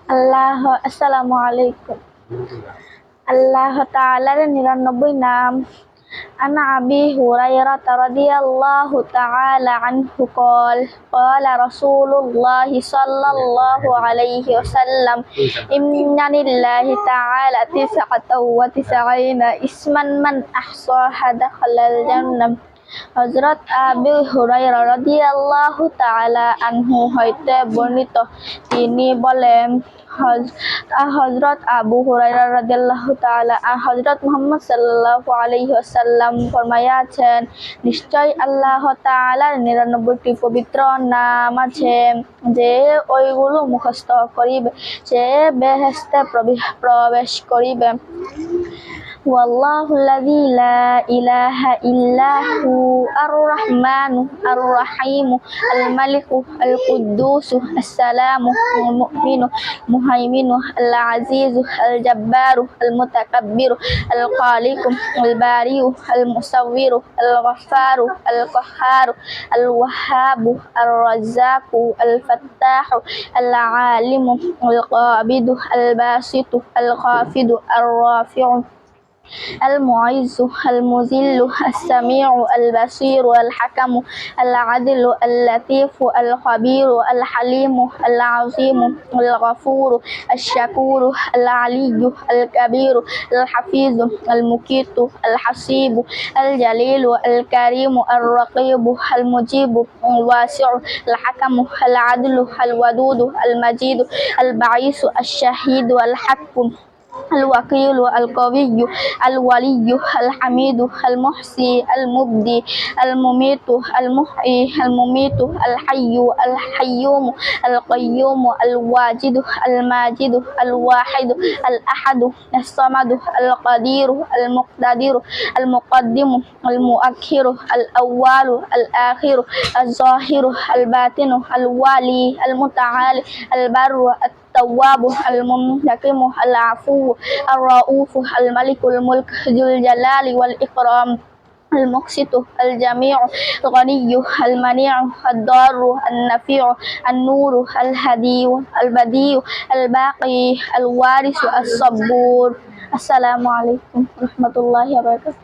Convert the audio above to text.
আসসালামু আলাইকুম। আল্লাহ তাআলার ৯৯ নাম। عن أبي هريرة رضي الله تعالى عنه قال قال رسول الله صلى الله عليه وسلم إن لله تعالى 99 اسما من أحصاها دخل الجنة। হযরত আবু হুরায়রা রাদিয়াল্লাহু তাআলা আনহু হইতে বর্ণিত, তিনি বলেন হযরত আবু হুরায়রা রাদিয়াল্লাহু তাআলা হযরত মুহাম্মদ সাল্লাল্লাহু আলাইহি ওয়াসাল্লাম ফরমায়াছেন, নিশ্চয় আল্লাহ তাআলার ৯৯টি পবিত্র নাম আছে, যে ওইগুলো মুখস্থ করিবে সে বেহেশতে প্রবেশ করিবে। ওয়াল্লাহুল্লাযী লা ইলাহা ইল্লা হু আর-রাহমানু আর-রাহিমু আল-মালিকু আল-কুদ্দুসু আস-সালামু আল-মুমিনু মুহাইমিনু আল-আজিজু আল-জাব্বারু আল-মুতাকাব্বিরু আল-খালিকু আল-বারিউ আল-মুসাవ్বিরু আল-গফফারু আল-কাহ্হারু আল-ওয়াহ্হাবু আর-রাজ্জাকু আল-ফাত্তাহু আল-আলিমু আল-কাবিদু আল-বাসিতু আল-খাফিদু আর-রাফি'ু المعز المذل السميع البصير الحكم العدل اللطيف الخبير الحليم العظيم الغفور الشكور العلي الكبير الحفيظ المقيت الحسيب الجليل الكريم الرقيب المجيب الواسع الحكم العدل الودود المجيد البعيث الشهيد الحق الوكيل القوي الولي الحميد المحصي المبدي المميت المحيي المميت الحي القيوم الواجد الماجد الواحد الأحد الصمد القدير المقتدر المقدم المؤخر الأول الآخر الظاهر الباطن الوالي المتعالي البر التواب المنتقم العفو الرؤوف الملك الملك ذو الجلال والإكرام المقسط الجميع الغني المنيع الضار النفيع النور الهدي البديع الباقي الوارث الصبور। السلام عليكم ورحمة الله وبركاته।